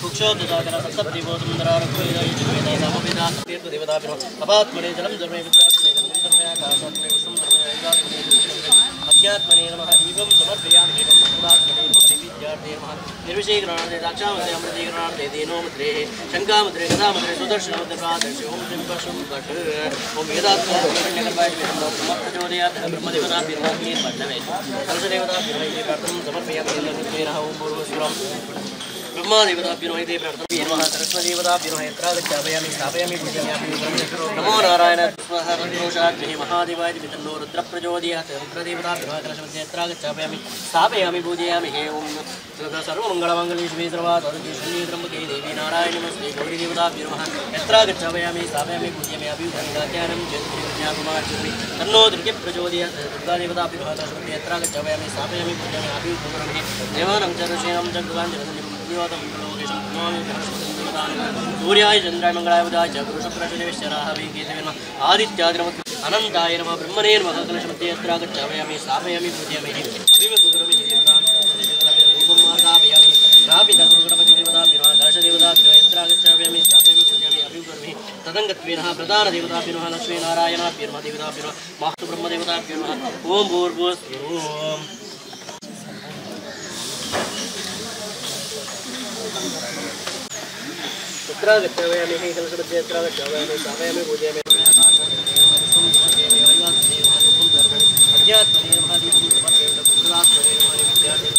कुक्षोदजागर सप्तदेवो सुंदरारक्वेदा यजुर्वेदा सामवेदा तीर्थदेवताभ्यो अपात्मने जलं धर्मे विद्यात्मने गन्धं धर्मे आकाशात्मने कुसुम धर्मे ऐगात्मने अध्यात्मने नमः दीपं समर्पयामि एवं सदात्मने नमः विद्यार्थे नमः निर्विशेषणार्थे दाक्षामते अमृतीकरणार्थे देनो मुद्रे शङ्कामुद्रे गदामुद्रे सुदर्शनमुद्रे प्रादर्शि ओम त्र्यम्बकं कट ओम वेदात्मने समप्रचोदयात् ब्रह्मदेवताभ्यो नमः कलशदेवताभ्यो प्रार्थनं समर्पयामि ओम पूर्वस्वरम् ब्रह्मादेवताभ्यो नमः सरस्वतीदेवताभ्यो यत्रागच्छामि स्थापयामि पूजयामि नमो नारायण पुरोषाग्नि महादेवाय तन्नो रुद्रप्रचोदयात् रुद्रदेवताभ्यो कलशमध्ये यत्रागच्छामि स्थापयामि पूजयामि हे ओं सर्वमङ्गलमङ्गले शिवे सर्वासाधके त्र्यम्बके देवी नारायणी नमस्ते गौरीदेवताभ्यो नमः यत्रागच्छामि स्थापयामि पूजयामि अभिज्ञानं ज्योतिर्विज्ञानमार्जति तन्नो दुर्गप्रचोदयात् दुर्गादेवताभ्यो कलशमध्ये यत्रागच्छामि स्थापयामि पूजयामि अभिज्ञानं देवानं च ऋषीणां च सूर्याय चंद्राय मंगलाय बुधाय च गुरु शुक्र शनिश्चराः केतवे नमः आदित्याय नमः अनंताय नमः ब्रह्मणे नमः कलशमध्ये यत्रागच्छामि स्थापयामि पूजयामि अभिमगुरुवे देवतां रूपं स्थापयामि स्थापितगुरुगणपतिदेवताभ्यो कलशदेवताभ्यो यत्रागच्छामि स्थापयामि पूजयामि अभिगुरुवे तदङ्गत्वेन प्रधानदेवताभ्यो नमः लक्ष्मीनारायणाभ्यो नमः देवताभ्यो नमः मास्तु ब्रह्मदेवताभ्यो नमः ओं भूर्भुवस्सुः यत्रागच्छामि कलशमध्ये यत्रागच्छामि स्थापयामि पूजयामि अध्यात्मने नमः दीपं समर्पयामि गुरुदात्मने नमः विद्यार्थी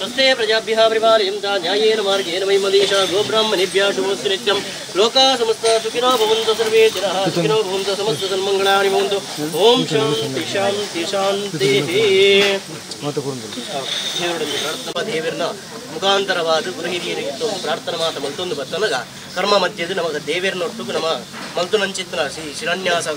ಸ್ವಸ್ಥೇ ಪ್ರಜಾಭ್ಯಃ ಪರಿಪಾಲಯಂತಾ ನ್ಯಾಯೇನ ಮಾರ್ಗೇಣ ಮಹಿಂ ಮದೀಶಾ ಗೋಬ್ರಾಹ್ಮಣೇಭ್ಯಃ ಶುಭಮಸ್ತು ನಿತ್ಯಂ ಲೋಕಾಃ ಸಮಸ್ತಾಃ ಸುಖಿನೋ ಭವಂತು ಸರ್ವೇ ಜನಾಃ ಸುಖಿನೋ ಭವಂತು ಸಮಸ್ತ ಸನ್ಮಂಗಳಾನಿ ಭವಂತು ಓಂ ಶಾಂತಿ ಶಾಂತಿ ಶಾಂತಿಃ ದೇವರನ್ನ ಮುಖಾಂತರವಾದ ಗುರು ಹಿರಿಯರಿಗೆ ಪ್ರಾರ್ಥನೆ ಮಾತ ಮಲ್ತೊಂದು ಬರ್ತನಗ ಕರ್ಮ ಮಧ್ಯದ ನಮಗೆ ದೇವರನ್ನ ಒಟ್ಟು ನಮ್ಮ ಮಲ್ತು ನಂಚಿತ್ತನ ಶಿಲಾನ್ಯಾಸ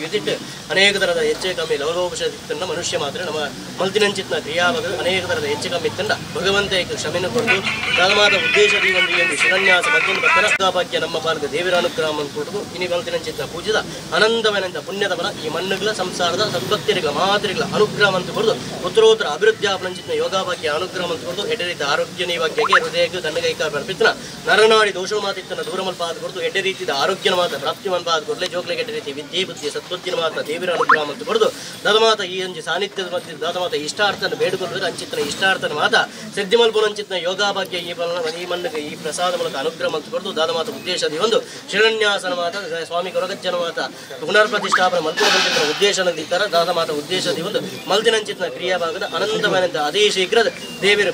ಇದಿಟ್ಟು ಅನೇಕ ಥರದ ಹೆಚ್ಚೆ ಕಮ್ಮಿ ಲವಲೋಪಷನ್ನ ಮನುಷ್ಯ ಮಾತ್ರ ನಮ್ಮ ಮಲ್ತಿನಂಚಿತ್ನ ಕ್ರಿಯಾವಾಗ ಅನೇಕ ಥರದ ಹೆಚ್ಚು ಕಮ್ಮಿ ಇತ್ತಂಡ ಭಗವಂತ ಕ್ಷಮೆಯನ್ನು ಕೊಟ್ಟು ದಾದಮಾದ ಉದ್ದೇಶದಿ ಒಂದು ಶಿಲಾನ್ಯಾಸ ಮತ್ತೊಂದು ಬರ್ತನ ಭಾಗ್ಯ ನಮ್ಮ ಪಾಲಕ ದೇವರ ಅನುಗ್ರಹ ಕೊಟ್ಟು ಇನಿ ಮಲ್ತಿನಂಚಿತ್ನ ಪೂಜಿದ ಅನಂತವನಂತ ಪುಣ್ಯದ ಫಲ ಈ ಮಣ್ಣುಗಳ ಸಂಸಾರದ ಸದ್ಭಕ್ತಿಗಳ ಮಾತ್ರಿಗಳ ಅನುಗ್ರಹ ಅಂತ ಕೊಡದು ಉತ್ತರೋತ್ತರ ಅಭಿವೃದ್ಧಿ ಆಪನಂಚಿತ್ನ ಯೋಗಾಭಾಗ್ಯ ಅನುಗ್ರಹ ಅಂತ ಕೊಡದು ಎಡೆ ರೀತಿ ಆರೋಗ್ಯ ನೀವಾಗ್ಯಕ್ಕೆ ಹೃದಯಕ್ಕೆ ತನ್ನಗೈಕ ಬರ್ಪಿತ್ತನ ನರನಾಡಿ ದೋಷ ಮಾತಿತ್ತನ ದೂರ ಮಲ್ಪಾದ ಕೊಡದು ಎಡೆ ರೀತಿಯ ಆರೋಗ್ಯನ ಮಾತ ಪ್ರಾಪ್ತಿ ಮನ್ಪಾದ ಕೊಡಲೆ ಜೋಗ್ಲೆ ಎಡೆ ರೀತಿ ವಿದ್ಯೆ ಬುದ್ಧಿ ಸದ್ಬುದ್ಧಿನ ಮಾತ ದೇವರ ಅನುಗ್ರಹ ಅಂತ ಕೊಡದು ದಾದಮಾತ ಈ ಅಂಜಿ ಸಾನ್ನಿಧ್ಯದ ಮಧ್ಯೆ ದಾದಮಾತ ಇಷ್ಟಾರ್ಥನ ಬೇಡಿಕೊಳ್ಳುವುದು ಅಂಚಿತ್ತನ ಇಷ್ಟಾರ್ಥನ ಮಾತ ಸಿದ್ಧಿ ಮಲ್ಪುನ ಅಂಚಿತ್ನ ಯೋಗಾಭಾಗ್ಯ ಈ ಮಣ್ಣಿಗೆ ಈ ಪ್ರಸಾದ ಮೂಲಕ ಅನುಗ್ರಹ ಅಂತ ಕೊಡದು ದಾದಮಾತ ಉದ್ದೇಶದ ಒಂದು ಶಿಲಾನ್ಯಾಸನ ಮಾತ ಸ್ವಾಮಿ ಕೊರಗಜ್ಜನ ಮಾತ ಪುನರ್ ಪ್ರತಿಷ್ಠಾಪನೆ ಮಲ್ಪುನ ಉದ್ದೇಶನದಿತ್ತರ ದಾದಮಾತ ಉದ್ದೇಶದ ಒಂದು ಮಲ್ತಿನಂಚಿತ್ನ ಕ್ರಿಯಾಭಾಗದ ಅನಂತವನಂತ ಅದೇ ಶೀಘ್ರದ ದೇವರ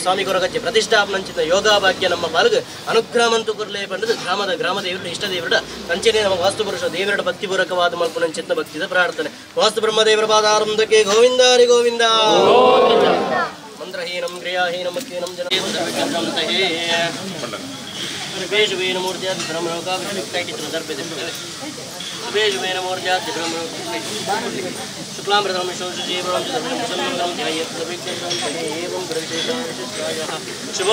ಸ್ವಾಮಿ ಕೊರಗಜ್ಜೆ ಪ್ರತಿಷ್ಠಾಪನಂಚಿತ್ನ ಯೋಗಾಭಾಗ್ಯ ನಮ್ಮ ಪಾಲ್ಗೆ ಅನುಗ್ರಹ ಮಂತು ಕೊರಲೇ ಪಂಡದು ಗ್ರಾಮ ದೇವರ ಇಷ್ಟ ದೇವರ ಕಂಚನೆ ನಮ್ಮ ವಾಸ್ತು ಪುರುಷ ದೇವರ ಭಕ್ತಿಪೂರ್ವಕವಾದ ಮಲ್ಪುನಂಚಿತ್ನ ಭಕ್ತಿದ ಪ್ರಾರ್ಥನೆ ವಾಸ್ತು ಬ್ರಹ್ಮದೇವರ ಪಾದಾರಂಭಕ್ಕೆ ಗೋವಿಂದಾರಿ ಗೋವಿಂದ ಮಂತ್ರಹೀನಂ ಕ್ರಿಯಾಹೀನಂ ಭಕ್ತಿಹೀನಂ ಜನಹೇ ಬೇಜುವೇನ ಮೂರ್ತಿಯಾದ ಬ್ರಹ್ಮಲೋಕಾಭಿಷೇಕ ದರ್ಪಿದೆ ಬೇಜುವೇನ ಮೂರ್ತಿಯಾದ ಬ್ರಹ್ಮ ಶುಕ್ಲಾಮೃತಂ ಶೋಷಜೀವಂ ಮುಸಲ್ಮಂಗಂ ಧ್ಯಾಯೇತ್ ಏವಂ ಪ್ರವಿಶೇಷಾಯ ಶುಭ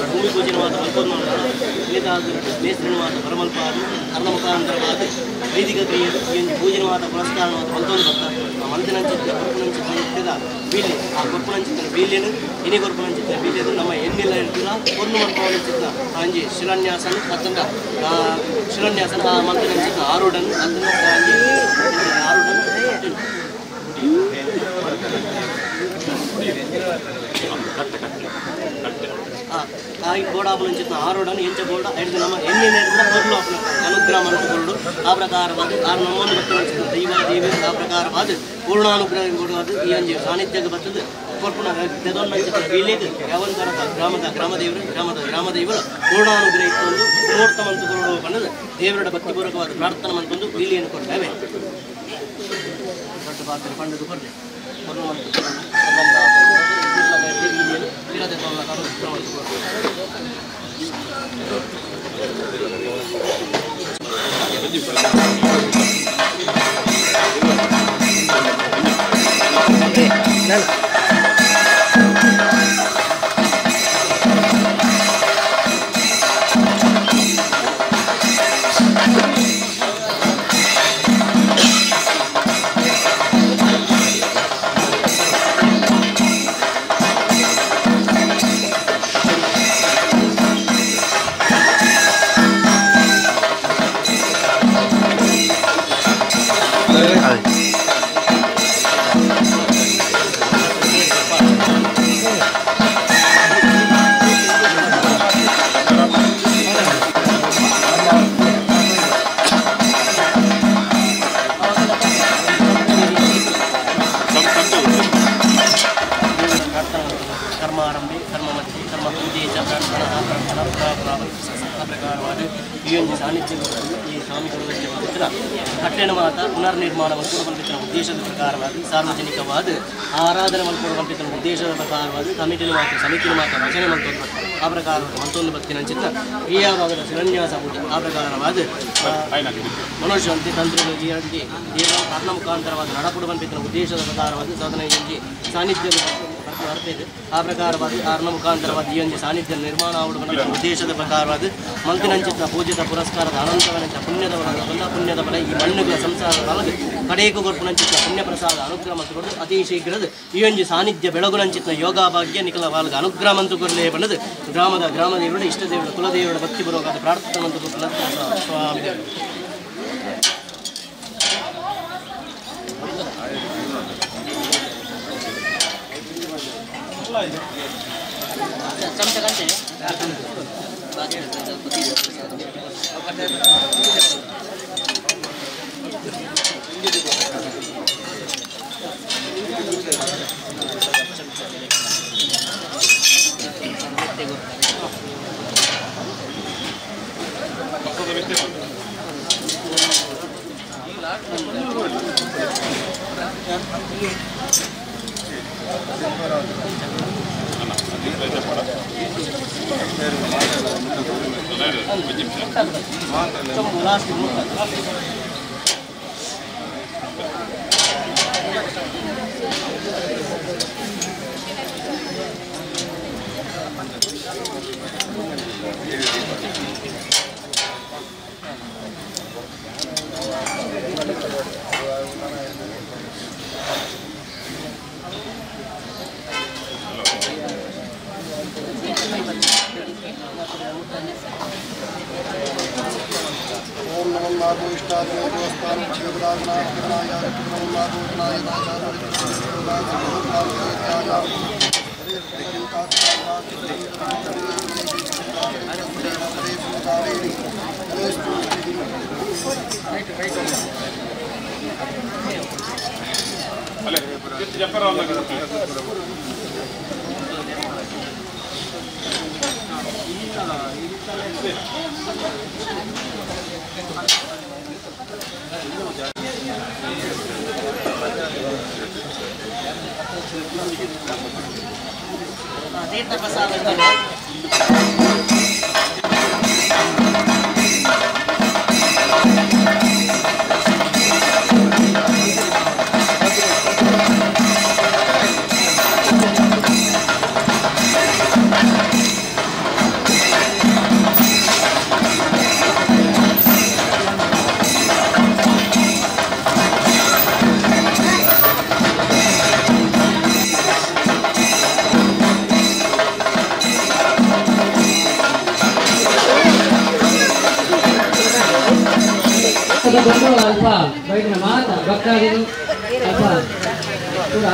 ಭೂಮಿ ಪೂಜನೆ ಮಾತ್ರ ಮೇಸ್ತ್ರಿ ಮಾತ್ರ ಪರಮಲ್ಪಾದ ಕರ್ಣ ಮುಖಾಂತರವಾದ ವೈದಿಕ ಕ್ರಿಯೆ ಪೂಜನೆ ಮಾತ್ರ ಪುರಸ್ಕಾರ ಮಾತ್ರ ಮಲ್ತೊಂದು ಬರ್ತಾರೆ ಆ ಮಂದಿನಂಚಿತ್ತ ಕೊಪ್ಪುನಂಚಿತ್ತ ನಿತ್ಯದ ಬೀಲೆ ಆ ಕೊಪ್ಪುನಂಚಿತ್ತನ ಬೀಲೆನು ಇನಿ ಕೊಪ್ಪುನಂಚಿತ್ತ ಬೀಲೆದು ನಮ್ಮ ಎನ್ನೆಲ್ಲ ಇರ್ತಿಲ್ಲ ಒಂದು ಮಂತ್ರಿಸಿದ್ದ ಅಂಜಿ ಶಿಲಾನ್ಯಾಸನ ಅತ್ತಂದ ಶಿಲಾನ್ಯಾಸನ ಆ ಮಂತ್ರಿನಂಚಿತ್ತ ಆರೋಢನ್ ಅದನ್ನು ಆರೋಢನ್ ಕಾಯಿ ಬೋಡಾಪುನಂಚಿತ್ನ ಆರೋಡನ್ನು ಎಂಚ ಬೋಡ ಐದು ನಮ್ಮ ಎಣ್ಣೆ ಕೊರಲು ಅನುಗ್ರಹ ಮಂತ್ರಿಗಳು ಆ ಪ್ರಕಾರವಾದ ಆರು ನಮ್ಮನ್ನು ಭಕ್ತಿನಂಚಿತ್ನ ದೈವ ದೇವಿ ಆ ಪ್ರಕಾರವಾದ ಪೂರ್ಣಾನುಗ್ರಹ ಕೊಡುವುದು ಈ ಅಂಜಿ ಸಾನ್ನಿಧ್ಯಕ್ಕೆ ಬರ್ತದೆ ಕೊರ್ಪುನ ತೆದೊನ್ನಂಚಿತ್ನ ಬೀಳಿಗೆ ಯಾವಂತರ ಗ್ರಾಮದೇವರು ಪೂರ್ಣಾನುಗ್ರಹ ಇಟ್ಟೊಂದು ಮುಹೂರ್ತ ಮಂತ್ರಿಗಳು ಬಂದದು ದೇವರ ಭಕ್ತಿಪೂರ್ವಕವಾದ ಪ್ರಾರ್ಥನೆ ಮಂತ್ರಿಕೊಂಡು ಬೀಳಿಯನ್ನು ಕೊಡ್ತೇವೆ ದೊಡ್ಡ ಪಾತ್ರ ಪಂಡದು ಕೊರಲೆ ಕರ್ಮಾರಂಭೆ ಕರ್ಮ ಮಧ್ಯೆ ಕರ್ಮ ಪೂಜೆ ಚ ಪ್ರಕಾರವಾದ ಈ ಒಂದು ಸಾನ್ನಿಧ್ಯ ಈ ಸ್ವಾಮಿಗಳು ಕಟ್ಟೆನ ಮಾತ ಪುನರ್ನಿರ್ಮಾಣ ಮಲ್ಪುರ ಉದ್ದೇಶದ ಪ್ರಕಾರವಾಗಿ ಸಾರ್ವಜನಿಕವಾದ ಆರಾಧನೆ ಮಲ್ಪುರ ಉದ್ದೇಶದ ಪ್ರಕಾರವಾಗಿ ಕಮಿಟಿನ ಮಾತು ಸಮಿತಿನ ಮಾತು ರಚನೆ ಮಲ್ಪೊಂದು ಆ ಪ್ರಕಾರವಾದ ಮತ್ತೊಂದು ಭಕ್ತಿನ ಚಿತ್ರ ಕ್ರಿಯಾಭಾಗದ ಶಿಲಾನ್ಯಾಸ ಪೂಜೆ ಆ ಪ್ರಕಾರವಾದ ಮನೋಶಾಂತಿ ತಂತ್ರಗಳಿಗೆ ಕಾರಣ ಮುಖಾಂತರವಾದ ನಡಪುಡು ಬಂದಿದ್ದ ಉದ್ದೇಶದ ಪ್ರಕಾರವಾದ ಸಾಧನೆಯಲ್ಲಿ ಸಾನ್ನಿಧ್ಯದ ಅರ್ಥ ಇದೆ ಆ ಪ್ರಕಾರವಾಗಿ ಕಾರಣ ಮುಖಾಂತರವಾದ ಈ ಒಂದು ಸಾನ್ನಿಧ್ಯ ನಿರ್ಮಾಣ ಆಗುವ ಉದ್ದೇಶದ ಪ್ರಕಾರವಾದ ಮಂತಿನಂಚಿತ ಪೂಜಿತ ಪುರಸ್ಕಾರದ ಅನಂತವನಂತ ಪುಣ್ಯದ ಬಲ ಈ ಮಣ್ಣುಗಳ ಸಂಸಾರದ ಒಳಗೆ ಕಡೆಗೂ ಗೊರ್ಪುನಂಚಿತ ಪುಣ್ಯ ಪ್ರಸಾದ ಅನುಗ್ರಹ ಮತ್ತು ಕೊಡದು ಅತಿ ಶೀಘ್ರದ ಈ ಒಂದು ಸಾನ್ನಿಧ್ಯ ಬೆಳಗುನಂಚಿತ ಯೋಗಾಭಾಗ್ಯ ನಿಖಲ ವಾಲ್ಗ ಅನುಗ್ರಹ ಮಂತು ಕೊರಲೇ ಬಣ್ಣದು ಗ್ರಾಮದ ದೇವರ ಇಷ್ಟ ದೇವರ ಕುಲದೇವರ ಭಕ್ತಿ ಬರುವಾಗ ಪ್ರಾರ್ಥನೆ ಮಂತು ಸ್ವಾಮಿ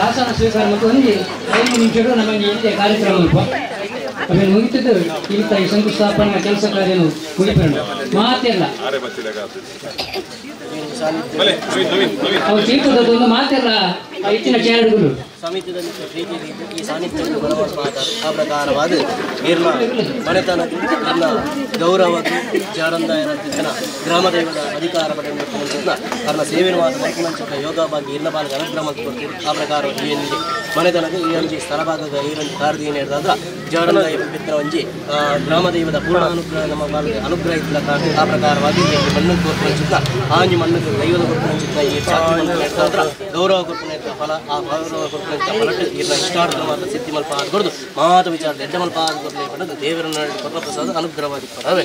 ಆಸನ ಸ್ವೀಕಾರ ಮತ್ತು ಒಂದು 5 ನಿಮಿಷಗಳು ನಮಗೆ ಇದೆ ಕಾರ್ಯಕ್ರಮ ಆಮೇಲೆ ಮುಗಿತದ್ದು ಇಂಥ ಈ ಶಂಕುಸ್ಥಾಪನೆ ಕೆಲಸ ಕಾರ್ಯನು ಮುಗಿಕೊಂಡು ಮಾತೆಲ್ಲ ಅವ್ರು ಚೀಟದದ್ದು ಒಂದು ಮಾತೆಲ್ಲ ಹೆಚ್ಚಿನ ಚಾರಡುಗಳು ಸಮಿತಿಯಲ್ಲಿ ಈ ಸಾನ್ನಿಧ್ಯವನ್ನು ಬಲವಾದ ಆ ಪ್ರಕಾರವಾದ ನಿರ್ಮ ಮನೆತನ ನನ್ನ ಗೌರವಕ್ಕೆ ಜಾರಂದಾಯನ ಗ್ರಾಮದೇವದ ಅಧಿಕಾರ ಪಡೆದ ಅವರ ಸೇವೆನವಾದ ಮೈಕುಮಂಚಕ ಯೋಗ ಭಾಗ್ಯ ಇರ್ನ ಭಾಗ ಅನುಗ್ರಹ ಕೊಡ್ತೀವಿ ಆ ಪ್ರಕಾರ ಏನಿದೆ ಮನೆತನಕ್ಕೆ ಈ ಒಂಜಿ ಸ್ಥಳಭಾಗದ ಈ ಒಂದು ಕಾರ್ಯ ಏನು ಹೇಳಿದ್ರೆ ಜಾರಂದಾಯ ಪಿತ್ರ ಒಂಜಿ ಗ್ರಾಮದೇವದ ಪೂರ್ಣ ಅನುಗ್ರಹ ನಮ್ಮ ಭಾಗದ ಅನುಗ್ರಹ ಇದ್ದ ಕಾರಣ ಆ ಪ್ರಕಾರವಾಗಿ ಮಣ್ಣು ಕೊರ್ಪುನಂಚಿತ ಆಂಜಿ ಮಣ್ಣು ದೈವದ ಕೊರ್ಪುನಂಚಿತ ಈ ಹೇಳಿದ್ರೆ ಗೌರವ ಕೊರ್ಪುನ ಫಲ ಆ ಗೌರವ ಕೊರ್ಪುನ ಇಷ್ಟಾರ್ಥ ಮಾತ್ರ ಸಿದ್ಧಿ ಮಲ್ಪ ಆದ್ಕೊಡ್ದು ಮಾತ ವಿಚಾರ ದೊಡ್ಡ ಮಲ್ಪ ಆದ್ಕೊಡ್ಲೇ ಪಡೆದು ದೇವರನ್ನ ಪ್ರಸಾದ ಅನುಗ್ರಹವಾಗಿ ಪಡವೆ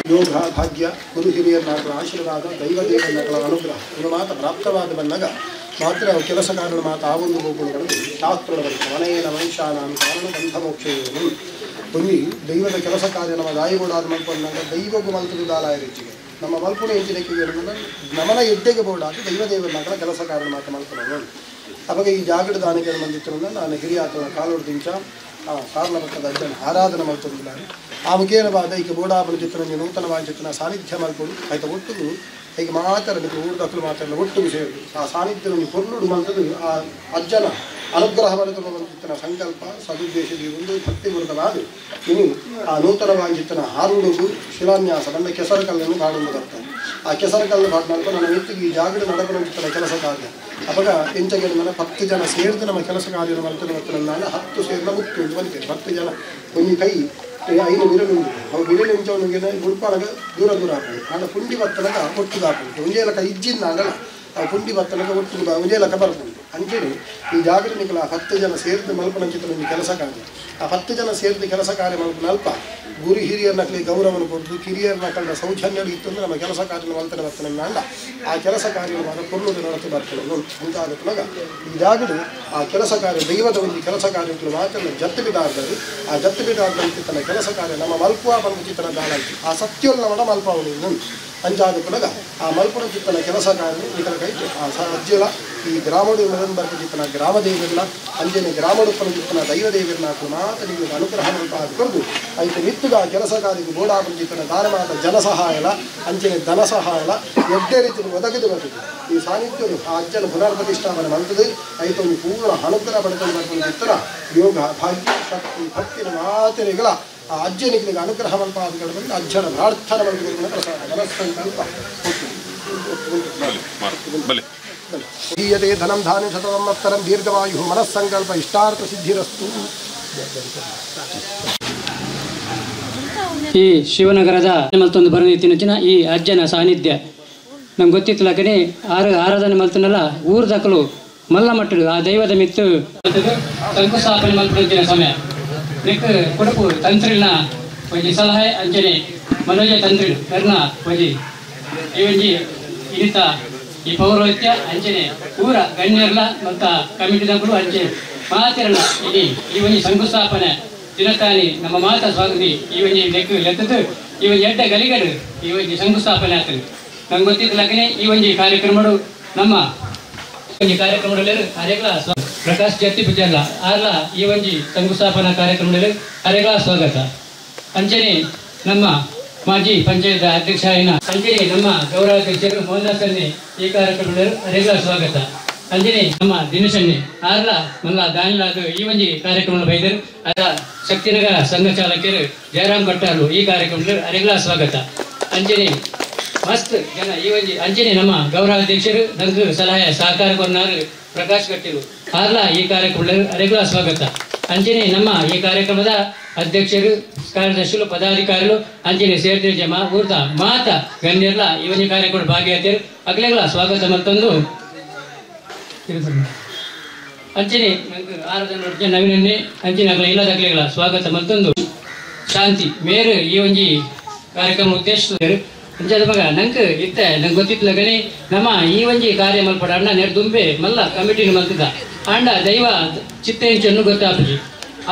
ಯೋಗ ಭಾಗ್ಯ ಗುರು ಹಿರಿಯರ ಆಶೀರ್ವಾದ ದೈವದೇವರ ಅನುಗ್ರಹ ಇವು ಮಾತ್ರ ಪ್ರಾಪ್ತವಾದ ಬಂದಾಗ ಮಾತ್ರ ಕೆಲಸ ಕಾರಣ ಮಾತ್ರ ಆ ಒಂದು ಹೋಗುಗಳು ಶಾಸ್ತ್ರದ ಬರುತ್ತೆ ಮನೆಯ ಮನುಷ್ಯನ ಕಾರಣ ಬಂಧ ಮೋಕ್ಷೇನು ಒಂದು ದೈವದ ಕೆಲಸ ಕಾರ್ಯ ನಮ್ಮ ದಾಯಿಗೋಡಾದ ಮಲ್ಪಂದಾಗ ದೈವಗೂ ಮಲ್ಪದು ದಾಲಾಯ ರೀತಿಗೆ ನಮ್ಮ ಮಲ್ಪುಣ ಎಂಜಿನಕ್ಕೆ ನಮನ ಎಡ್ಡೆಗೆ ಬೋಡಾದ ದೈವದೇವರ ಕೆಲಸ ಕಾರಣ ಮಾತ್ರ ಮಲ್ಪನ ಅವಾಗ ಈ ಜಾಗದ ದಾನಿಗೆ ಬಂದಿತ್ತು ನಾನು ಹಿರಿಯ ಆತನ ಕಾಲೋಡ್ದಿಂಚ ಸಾರ್ಲ ಪಕ್ಕದ ಅಜ್ಜನ ಆರಾಧನೆ ಮಾಡ್ತಿದ್ದಾರೆ ಆ ಮುಖೇನವಾದ ಈಗ ಬೋಡಾಪನ ಚಿತ್ರ ನೂತನವಾದ ಚಿತ್ರನ ಸಾನ್ನಿಧ್ಯ ಮಾಡ್ಕೊಂಡು ಆಯ್ತಾ ಒಟ್ಟು ಈಗ ಮಾತಾಡ ಊರ್ದಕ್ಕಲು ಮಾತಾಡಲ್ಲ ಒಟ್ಟು ಸೇರಿ ಆ ಸಾನ್ನಿಧ್ಯ ಕೊರ್ಲುಡು ಮಾಡ್ತದ್ದು ಆ ಅಜ್ಜನ ಅನುಗ್ರಹ ಮಾಡಿದ ಸಂಕಲ್ಪ ಸದುದ್ದೇಶದಲ್ಲಿ ಒಂದು ಭಕ್ತಿ ಗುರುತವಾದ ಇನ್ನು ಆ ನೂತನವಾಗಿ ಚಿತ್ರನ ಹಾರುಡುಗು ಶಿಲಾನ್ಯಾಸ ಬಂದ ಕೆಸರು ಕಲ್ಲನ್ನು ಕಾಣುವುದಾಗ್ತದೆ ಆ ಕೆಸರು ಕಲ್ಲು ಮಾಡಿದಾಗ ನನ್ನ ವ್ಯಕ್ತಿಗೆ ಈ ಜಾಗದ ನಡಪನ ಚಿತ್ರನ ಕೆಲಸ ಕಾರ್ಯ ಅವಾಗ ಎಂಚಗೆ ನನ್ನ 10 ಜನ ಸೇರಿದು ನಮ್ಮ ಕೆಲಸ ಕಾರ್ಯ ಮಾಡ್ತಾನೆ ಮತ್ತು ನಾನು 10 ಸೇರಿದ ಮುತ್ತು ಅಂತ ಬಂತೇನೆ 10 ಜನ ಒಂದು ಕೈ 5 ವಿರಲುಂಡು ಅವು ವಿರಲಿಂಚವನಿಗೆ ಉಳ್ಪಾನಾಗ ದೂರ ಹಾಕೋದು ನಾನು ಪುಂಡಿ ಬತ್ತನಗ ಒಟ್ಟಿಗೆ ಹಾಕೊಂಡು ಒಂಜೇಲಕ ಇಜ್ಜಿನ ಆಗಲ್ಲ ಆ ಪುಂಡಿ ಬತ್ತನಗ ಒಟ್ಟಿಗೆ ಒಂಜೇಲಕ ಬರ್ಕೊಂಡು ಅಂಚೇಳಿ ಈ ಜಾಗದ ನಿಖಲ 10 ಜನ ಸೇರಿದ ಮಲ್ಪನ ಚಿತ್ರ ಕೆಲಸ ಕಾರ್ಯ ಆ 10 ಜನ ಸೇರಿದ ಕೆಲಸ ಕಾರ್ಯ ಮಲ್ಪನ ಅಲ್ಪ ಗುರು ಹಿರಿಯರ ನಕಲಿ ಗೌರವನ ಕೊಡೋದು ಕಿರಿಯರ ನಕಲಿನ ಸೌಜನ್ಯ ಇತ್ತು ಅಂದರೆ ನಮ್ಮ ಕೆಲಸ ಕಾರ್ಯ ಮಲ್ತನೆ ಬರ್ತನೆ ಅಂಡ ಆ ಕೆಲಸ ಕಾರ್ಯವನ್ನು ಕೊಲ್ಲುವುದು ನಡೆದು ಬರ್ತದೆ ಅಂತಾಗುತ್ತಲಾಗ ಈ ಜಾಗದ ಆ ಕೆಲಸ ಕಾರ್ಯ ದೈವದ ಒಂದು ಕೆಲಸ ಕಾರ್ಯಗಳು ಮಾತ್ರ ಜತ್ತು ಬಿದ್ದಾದರು ಆ ಜತ್ತು ಬಿದ್ದಾದಂತೆ ತನ್ನ ಕೆಲಸ ಕಾರ್ಯ ನಮ್ಮ ಮಲ್ಪುವ ಬಂದ ಚಿತ್ರನ ದಾಳಾಯ್ತು ಆ ಸತ್ಯೋಲ್ಲ ಮಡ ಮಲ್ಪವನು ಅಂಚಾಗುತ್ತಲಾಗ ಆ ಮಲ್ಪುನ ಚಿತ್ತನ ಕೆಲಸ ಕಾರ್ಯ ಇದರ ಕೈತು ಆ ಅಜ್ಜಲ ಈ ಗ್ರಾಮಡು ಬರ್ತ ಚಿತ್ತನ ಗ್ರಾಮದೇವಿರಲ್ಲ ಅಂಜನೆ ಗ್ರಾಮಡುಪ್ಪನ ಚಿತ್ತನ ದೈವದೇವಿರಲ್ಲ ಮಾತ್ರ ನೀವು ಅನುಗ್ರಹ ಕರೆದು ಐತೆ ಮಿತ್ತುಗ ಕೆಲಸ ಕಾರ್ಯಕ್ಕೆ ಬೋಡಾಪನ ಚಿತ್ತನ ದಾನ ಮಾತ್ರ ಜನ ಸಹಾಯಲ ಅಂಚನೆ ಧನ ಸಹಾಯಲ ಎಡ್ಡೆ ರೀತಿ ಒದಗಿದು ಬರ್ತದೆ ಈ ಸಾನ್ನಿಧ್ಯರು ಆ ಅಜ್ಜನ ಪುನರ್ಪ್ರತಿಷ್ಠಾಪನೆ ಮಾಡ್ತದೆ ಐತೆ ಒಂದು ಪೂರ್ಣ ಅನುಗ್ರಹ ಪಡೆದುಕೊಂಡು ಬರ್ಕೊಂಡು ಚಿತ್ತನ ಯೋಗ ಭಾಗ್ಯ ಶಕ್ತಿ ಭಕ್ತಿನ ಮಾತರೆಗಳ ಆ ಅಜ್ಜನಿಗೆ ಅನುಗ್ರಹ ಮಲ್ಪಾದಿಗಳು ಬಂದು ಅಜ್ಜನ ಪ್ರಾರ್ಥನೆ ಮಾಡಿಕೊಂಡು ಪ್ರಸಾದ ಮನಸ್ಸಂಕಲ್ಪ ದೀಯತೆ ಧನಂ ಧಾನ್ಯ ಶತವತ್ತರಂ ದೀರ್ಘವಾಯು ಮನಸ್ಸಂಕಲ್ಪ ಇಷ್ಟಾರ್ಥ ಸಿದ್ಧಿರಸ್ತು. ಈ ಶಿವನಗರದ ಮಲ್ತೊಂದು ಬರನಿತ್ತಿನ ಈ ಅಜ್ಜನ ಸಾನ್ನಿಧ್ಯ ನಮ್ಗೆ ಗೊತ್ತಿತ್ತು ಲಕ್ಕನೆ ಆರಾಧನೆ ಮಲ್ತನಲ್ಲ ಊರು ದಕ್ಕಲು ಮಲ್ಲ ಮಟ್ಟಡು ಆ ದೈವದ ಮಿತ್ತು ಶಂಕುಸ್ಥಾಪನೆ ಮಲ್ಪನ ಸಮಯ ನೆಕ್ ಕೊಡಪು ತಂತ್ರಿನ ಒಂಜಿ ಸಲಹೆ ಅಂಜನೆ ಮನೋಜ ತಂತ್ರಿಲ್ ಕರ್ಣ ಒಂಜಿ ಈ ಒಂಜಿ ಇರಿತ ಈ ಪೌರೋಹಿತ್ಯ ಅಂಚನೆ ಊರ ಗಣ್ಯರ್ಲ ಮತ್ತ ಕಮಿಟಿದಗಳು ಅಂಚೆ ಮಾತಿರಲ್ಲ ಇಲ್ಲಿ ಈ ಒಂಜಿ ಶಂಕುಸ್ಥಾಪನೆ ದಿನತಾನಿ ನಮ್ಮ ಮಾತ ಸ್ವಾಗತಿ ಈ ಒಂಜಿ ಲೆಕ್ಕದು ಈ ಒಂಜಿ ಎಡ್ಡ ಗಲಿಗಡು ಈ ಒಂಜಿ ಶಂಕುಸ್ಥಾಪನೆ ಆಗ್ತದೆ ನಂಗೆ ಗೊತ್ತಿದ್ದಲಾಗನೆ ಈ ಒಂಜಿ ಕಾರ್ಯಕ್ರಮಗಳು ನಮ್ಮ ಒಂಜಿ ಕಾರ್ಯಕ್ರಮಗಳಲ್ಲಿ ಅರೆಗಳ ಪ್ರಕಾಶ್ ಜತ್ತಿ ಪೂಜಾರ್ಲ ಆರ್ಲ ಈ ಒಂಜಿ ಶಂಕುಸ್ಥಾಪನಾ ಕಾರ್ಯಕ್ರಮದಲ್ಲಿ ಅರೆಗಳ ಸ್ವಾಗತ ಅಂಚನೆ ನಮ್ಮ ಮಾಜಿ ಪಂಚಾಯತ್ ಅಧ್ಯಕ್ಷ ಅಂಜನೆ ನಮ್ಮ ಗೌರವಾಧ್ಯಕ್ಷರು ಮೋಹನ್ದಾಸನ್ನೇ ಈ ಕಾರ್ಯಕ್ರಮದಲ್ಲಿ ಅರೆಗಳ ಸ್ವಾಗತ ಅಂಜನೆ ನಮ್ಮ ದಿನೇಶನ್ನೇ ಆರ್ಲ ಮಲ್ಲ ದಾನಿಲಾದ ಈ ಒಂಜಿ ಕಾರ್ಯಕ್ರಮ ಬೈದರು ಅದರ ಶಕ್ತಿನಗರ ಸಂಘ ಚಾಲಕರು ಜಯರಾಮ್ ಕಟ್ಟಾರು ಈ ಕಾರ್ಯಕ್ರಮದಲ್ಲಿ ಅರೆಗಳ ಸ್ವಾಗತ ಅಂಜನೆ ಮಸ್ತ್ ಜನ ಈ ಒಂಜಿ ಅಂಜನೆ ನಮ್ಮ ಗೌರವಾಧ್ಯಕ್ಷರು ನಂಗೆ ಸಲಹೆ ಸಹಕಾರ ಕೊನ್ನಾರು ಪ್ರಕಾಶ್ ಕಟ್ಟಿರು ಆರ್ಲ ಈ ಕಾರ್ಯಕ್ರಮದಲ್ಲಿ ಅರೆಗಳ ಸ್ವಾಗತ ಅಂಜನೆ ನಮ್ಮ ಈ ಕಾರ್ಯಕ್ರಮದ ಅಧ್ಯಕ್ಷರು ಕಾರ್ಯದರ್ಶಿಗಳು ಪದಾಧಿಕಾರಿಗಳು ಅಂಜನೆ ಸೇರ್ತಿರು ಜಮ ಊರ್ದ ಮಾತ ಗಣ್ಯರ್ಲ ಈ ಒಂದು ಕಾರ್ಯಕ್ರಮ ಭಾಗಿಯಾಗ್ತಾರೆ ಅಗ್ಲೆಗಳ ಸ್ವಾಗತ ಮತ್ತೊಂದು ಅಂಚನೆ ಆರಾಧನೆ ನವೀನನ್ನೇ ಅಂಚಿನ ಅಗಲ ಇಲ್ಲದ ಅಗ್ಲೆಗಳ ಸ್ವಾಗತ ಮತ್ತೊಂದು ಶಾಂತಿ ಮೇರೆ ಈ ಒಂಜಿ ಕಾರ್ಯಕ್ರಮ ಉದ್ದೇಶಿಸಿದರು ಅಂಚದ ಮಗ ನಂಗೆ ಇತ್ತೆ ನಂಗೆ ಗೊತ್ತಿತ್ತು ಲಗನೆ ನಮ್ಮ ಈ ಒಂಜಿ ಕಾರ್ಯ ಮಲ್ಪಡ ಅಣ್ಣ ನೆರೆ ದುಂಬೆ ಮಲ್ಲ ಕಮಿಟಿನ ಮಲ್ತಿದ್ದ ಅಂಡ ದೈವ ಚಿತ್ತೆಂಚನ್ನು ಗೊತ್ತಾಪಜಿ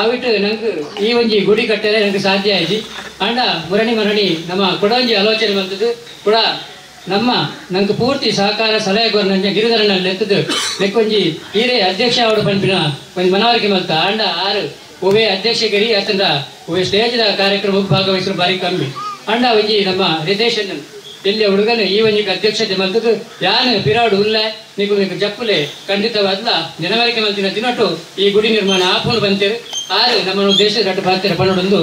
ಅವಿಟ್ಟು ನಂಗೆ ಈ ಒಂಜಿ ಗುಡಿ ಕಟ್ಟರೆ ನಂಗೆ ಸಾಧ್ಯ ಆಯ್ತು ಅಂಡ ಮುರಣಿ ನಮ್ಮ ಕೊಡೊಂಜಿ ಆಲೋಚನೆ ಮಲ್ತದ್ದು ಕೂಡ ನಮ್ಮ ನಂಗೆ ಪೂರ್ತಿ ಸಹಕಾರ ಸಲಹೆ ನಂಜ ಗಿರಿಧರನಲ್ಲಿ ಎತ್ತದು ಲೆಕ್ಕೊಂಜಿ ಹೀರೆ ಅಧ್ಯಕ್ಷ ಅವಡು ಪಂಪಿನ ಒಂದು ಮನವರಿಕೆ ಮಲ್ತ ಅಂಡ ಆರು ಒವೇ ಅಧ್ಯಕ್ಷಗಿರಿ ಅತಂದ ಒವೇ ಸ್ಟೇಜ್ದ ಕಾರ್ಯಕ್ರಮಕ್ಕೆ ಭಾಗವಹಿಸಲು ಬಾರಿ ಕಮ್ಮಿ ಅಂಡ ಒಂಜಿ ನಮ್ಮ ರಿತೇಶನ್ ಇಲ್ಲಿ ಹುಡುಗನು ಈ ಒಂಜಿ ಅಧ್ಯಕ್ಷತೆ ಮಲ್ತದ್ದು ಯಾನು ಪಿರಾಡು ಉಲ್ಲ ನೀವು ಜಪ್ಪುಲೆ ಖಂಡಿತವಾದ್ಲ ಜನವರಿಕೆ ಮಲ್ತಿನ ದಿನಟ್ಟು ಈ ಗುಡಿ ನಿರ್ಮಾಣ ಆಪುನು ಬಂತೇವೆ ಆರು ನಮ್ಮ ದೇಶದ ರಟ್ಟು ಬಾರ್ತಿರ ಪನ್ನೊಂದು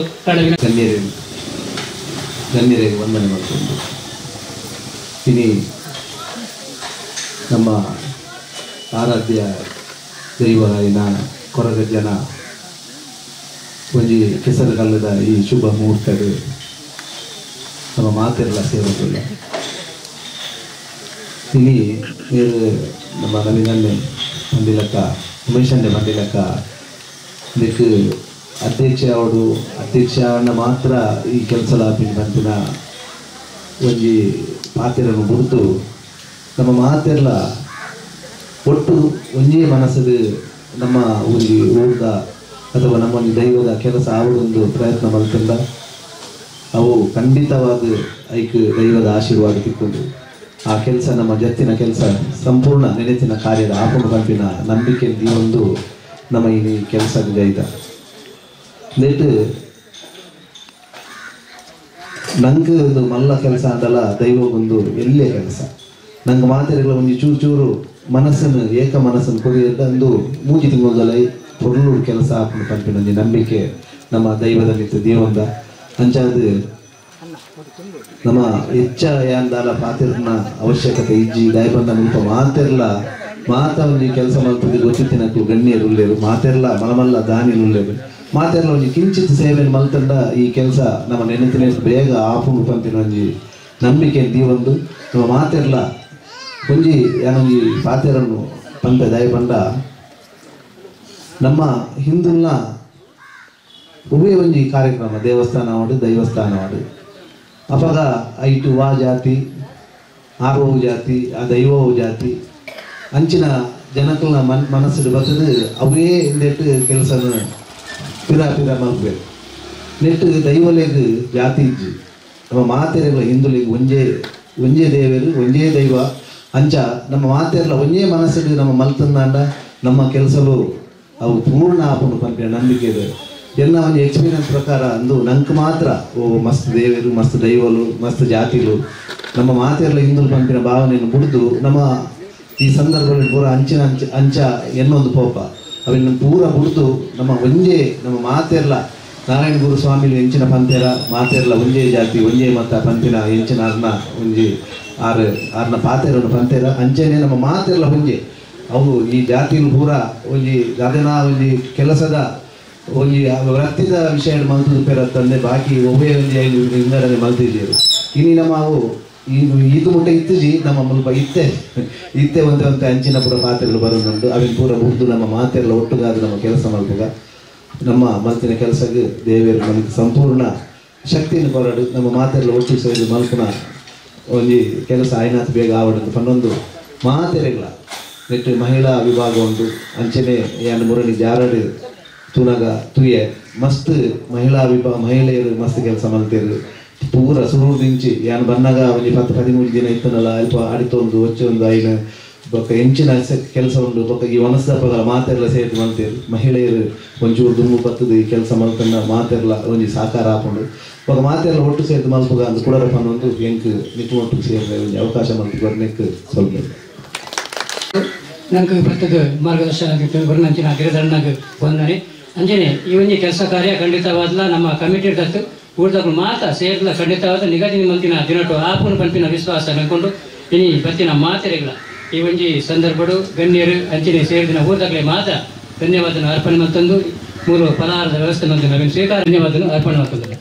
ಗಣ್ಯರಿಗೆ ವಂದನೆ ಮಾಡ್ಕೊಂಡು ಇನಿ ನಮ್ಮ ಆರಾಧ್ಯ ದೈವರಾಯನ ಕೊರಗಜ್ಜನ ಒಂಜಿ ಕೆಸರು ಕಲ್ಲದ ಈ ಶುಭ ಮುಹೂರ್ತಡು ನಮ್ಮ ಮಾತೆಲ್ಲ ಸೇರೋದಿಲ್ಲ. ಇನಿ ನೀರು ನಮ್ಮ ನವೀನನ್ನೇ ಬಂದಿಲ್ಲಕ್ಕ ಉಮೇಶನ್ನೇ ಬಂದಿಲ್ಲಕ್ಕ ಇದಕ್ಕೆ ಅಧ್ಯಕ್ಷನ ಮಾತ್ರ ಈ ಕೆಲಸದ ಬಂದಿನ ಒಂಜಿ ಪಾತ್ರೆಯನ್ನು ಬಿಡ್ತು ನಮ್ಮ ಮಾತೆಲ್ಲ ಒಟ್ಟು ಒಂದೇ ಮನಸ್ಸದು ನಮ್ಮ ಒಂದು ಊರದ ಅಥವಾ ನಮ್ಮ ಒಂದು ದೈವದ ಕೆಲಸ ಆಗುವುದೊಂದು ಪ್ರಯತ್ನ ಮಾಡ್ತಿಲ್ಲ. ಅವು ಖಂಡಿತವಾದ ಐಕ್ ದೈವದ ಆಶೀರ್ವಾದ ತಿಕ್ಕೊಂಡು ಆ ಕೆಲಸ ನಮ್ಮ ಜತ್ತಿನ ಕೆಲಸ ಸಂಪೂರ್ಣ ನೆನೆತಿನ ಕಾರ್ಯದ ಆಪುಂಡು ಪಂಪಿನ ನಂಬಿಕೆ ಒಂದು ನಮ್ಮ ಈ ಕೆಲಸದ ಜೈದ ನೆಟ್ಟು ನಂಗೆ ಒಂದು ಮಲ್ಲ ಕೆಲಸ ಅಂದಲ್ಲ ದೈವಗೊಂದು ಎಲ್ಲೇ ಕೆಲಸ ನಂಗೆ ಮಾತಾಡಿಗಳ ಒಂದು ಚೂರು ಚೂರು ಮನಸ್ಸನ್ನು ಏಕ ಮನಸ್ಸನ್ನು ಕೊಡಿಯದ ಒಂದು ಮೂಜಿ ತಿಂಗಳಲ್ಲ పొర్లు ಕೆಲಸ ಆಪುಂಡು ಪಂಪಿನ ನಂಬಿಕೆ ನಮ್ಮ ದೈವದ ನಿತ್ಯ ದೇವಂದ ಅಂಚಾದ ನಮ್ಮ ಹೆಚ್ಚ ಯಾಂದಾಲ ಪಾತಿರ್ನ ಅವಶ್ಯಕತೆ ಇಜ್ಜಿ ದಯಬಂದ ಮುಲ್ಪ ಮಾತೆರ್ಲ ಮಾತ ಒಂದು ಕೆಲಸ ಮಲ್ಪದಿ ಗೊತ್ತಿನಕ್ಕೂ ಗಣ್ಯರು ಉಳ್ಳೇರು ಮಾತೆರ್ಲ ಮಲಮಲ್ಲ ದಾನಿಲು ಉಳ್ಳೇರು ಮಾತೆರ್ಲ ಒಂದು ಕಿಂಚಿತ್ ಸೇವೆ ಮಲ್ತಂಡ ಈ ಕೆಲಸ ನಮ್ಮ ನೆನಪಿನ ಬೇಗ ಆಪುಂಡು ಪಂಪಿನ ಒಂಜಿ ನಂಬಿಕೆ ದೀವೊಂದು ನಮ್ಮ ಮಾತೆರ್ಲ ಒಂಜಿ ಯಾನೊಂಜಿ ಪಾತೆರನ್ನು ಪಂಪ ದಯಬಂಡ ನಮ್ಮ ಹಿಂದುಲ್ನ ಉಭಯ ಒಂಜಿ ಕಾರ್ಯಕ್ರಮ ದೇವಸ್ಥಾನ ಮಾಡು ದೈವಸ್ಥಾನ ಮಾಡು ಅಪಗ ಐಟು ವಾ ಜಾತಿ ಆರ್ವವು ಜಾತಿ ಆ ದೈವವು ಜಾತಿ ಅಂಚಿನ ಜನಕಲ್ನ ಮನಸ್ಸು ಬರ್ತದೆ ಅವೇ ನೆಟ್ಟು ಕೆಲಸನ ಪಿರ ಮಲ್ಪಬೇಕು ನೆಟ್ಟು ದೈವಲೆಗ್ ಜಾತಿ ಇಜ್ಜಿ ನಮ್ಮ ಮಾತೆರೆಗಳ ಹಿಂದುಲಿಗೆ ಒಂಜೇ ದೇವರು ಒಂಜೇ ದೈವ ಅಂಚ ನಮ್ಮ ಮಾತೆರ್ಲ ಒಂಜೇ ಮನಸ್ಸಿಗೆ ನಮ್ಮ ಮಲ್ತಂದಾಂಡ ನಮ್ಮ ಕೆಲಸಲು ಅವು ಪೂರ್ಣ ಆಪುಂಡು ಪಂಪಿನ ನಂಬಿಕೆ ಇದೆ. ಎಲ್ಲ ಒಂದು ಎಕ್ಸ್ಪೀರಿಯನ್ಸ್ ಪ್ರಕಾರ ಅಂದು ನಂಗೆ ಮಾತ್ರ ಮಸ್ತ್ ದೇವರು ಮಸ್ತ್ ದೈವಲು ಮಸ್ತ್ ಜಾತಿಲು ನಮ್ಮ ಮಾತೆರ್ಲ ಹಿಂದುಲು ಪಂಪಿನ ಭಾವನೆಯನ್ನು ಬಿಡ್ದು ನಮ್ಮ ಈ ಸಂದರ್ಭದಲ್ಲಿ ಪೂರ ಅಂಚ ಎನ್ನೊಂದು ಪೋಪ ಅವಿನ ಪೂರ ಬಿಡ್ದು ನಮ್ಮ ಒಂಜೇ ನಮ್ಮ ಮಾತೆರ್ಲ ನಾರಾಯಣ ಗುರು ಸ್ವಾಮಿಲು ಎಂಚಿನ ಪಂತೆರ ಮಾತೆರ್ಲ ಒಂಜೇ ಜಾತಿ ಒಂಜೇ ಮತ ಪಂಪಿನ ಎಂಚಿನ ಒಂಜಿ ಆರ್ನ ಪಾತೆರನ್ನು ಪಂತೆರ ಅಂಚೆನೆ ನಮ್ಮ ಮಾತೆರ್ಲ ಒಂಜೇ ಅವು ಈ ಜಾತಿಲು ಪೂರ ಒಂಜಿ ಅದನ್ನ ಒಂಜಿ ಕೆಲಸದ ಒಂಜಿ ವೃತ್ತಿದ ವಿಷಯ ಮಲ್ತದ ಪೇರತ್ತಂದೆ ಬಾಕಿ ಒಬ್ಬೇ ಒಂಜಿ ಹಿಂಗಡನೆ ಮಲ್ತಿದ್ದೀರು ಇನ್ನು ನಮ್ಮ ಅವು ಇದು ಮುಟ್ಟ ಇತ್ತಿಜಿ ನಮ್ಮ ಮುಲ್ಪ ಇತ್ತೆ ಒಂದೇ ಅಂಚಿನ ಪೂರ ಪಾತ್ರೆಗಳು ಬರೋದುಂಟು ಅವಿನ ಪೂರ ಮುಗ್ದು ನಮ್ಮ ಮಾತೆಲ್ಲ ಒಟ್ಟುಗಾದ ನಮ್ಮ ಕೆಲಸ ಮಲ್ಪಗ ನಮ್ಮ ಮಲ್ತಿನ ಕೆಲಸಕ್ಕೆ ದೇವರು ನಮಗೆ ಸಂಪೂರ್ಣ ಶಕ್ತಿಯನ್ನು ಕೊರಡು ನಮ್ಮ ಮಾತೆಲ್ಲ ಒಟ್ಟು ಸೇರಿ ಮಲ್ಪನ ಒಂಜಿ ಕೆಲಸ ಆಯ್ನಾತ್ ಬೇಗ ಆವಡಂದು ಪನ್ನೊಂದು ಮಾತೆರೆಗಳ ನೆಟ್ಟು ಮಹಿಳಾ ವಿಭಾಗ ಉಂಟು ಅಂಚನೆ ಯಾನು ಮುರಳಿ ಜಾರಡು ತುನಗ ತುಯೆ ಮಸ್ತ್ ಮಹಿಳೆಯರು ಮಸ್ತ್ ಕೆಲಸ ಮಲ್ತೇರು ಪೂರ ಸುರುದಿಂಚಿ ಯಾನು ಬನ್ನಾಗ ಒಂಜಿ 10-13 ದಿನ ಇತ್ತನಲ್ಲ ಅಲ್ಪ ಅಡಿತೊಂದು ಒಚ್ಚೊಂದು ಐನ ಬೊಕ್ಕ ಎಂಚಿನ ಕೆಲಸ ಉಂಟು ಬೊಕ್ಕ ಈ ವನಸ್ದಪ್ಪಗಳ ಮಾತೆರ್ಲ ಸೇರಿ ಮಲ್ತೇರು ಮಹಿಳೆಯರು ಒಂಚೂರು ದುಮ್ಮು ಬತ್ತದು ಈ ಕೆಲಸ ಮಲ್ತಂಡ ಮಾತೆರ್ಲ ಒಂಜಿ ಸಾಕಾರ ಹಾಕೊಂಡು ಬೊಕ್ಕ ಮಾತೆರ್ಲ ಒಟ್ಟು ಸೇರಿ ಮಲ್ಪಗ ಅಂದು ಕುಡರಪ್ಪನ ಒಂದು ಎಂಕ್ ನಿಟ್ಟು ಒಟ್ಟು ಸೇರಿದ್ರೆ ಒಂಜಿ ಅವಕಾಶ ಮಲ್ತು ಬರ್ನೆಕ್ ಸ್ವಲ್ಪ ನಂಗೆ ಬರ್ತದ ಮಾರ್ಗದರ್ಶನ ಬರ್ನಂಚಿನ ಗಿರಿಧರನಾಗ ಬಂದನೆ ಅಂಜನೆ ಈ ಒಂಜಿ ಕೆಲಸ ಕಾರ್ಯ ಖಂಡಿತವಾದ್ಲ ನಮ್ಮ ಕಮಿಟಿ ದತ್ತು ಊರ್ದಗಳು ಮಾತ ಸೇರ್ಲ ಖಂಡಿತವಾದ ನಿಗದಿ ಮಲ್ತಿನ ದಿನಟು ಆಪುನ ಪಂಪಿನ ವಿಶ್ವಾಸ ನೆನ್ಕೊಂಡು ಇನಿ ಬತ್ತಿನ ಮಾತೆರೆಗಳ ಈ ಒಂಜಿ ಸಂದರ್ಭಡು ಗಣ್ಯರು ಅಂಚನೆ ಸೇರಿದಿನ ಊರ್ದಾಗಲೇ ಮಾತ ಧನ್ಯವಾದನ ಅರ್ಪಣೆ ಮತ್ತೊಂದು 3 ಫಲಹಾರದ ವ್ಯವಸ್ಥೆ ಮಂದು ನವೀನ್ ಸ್ವೀಕಾರ ಧನ್ಯವಾದನ ಅರ್ಪಣೆ ಮಾಡ್ತಾರೆ.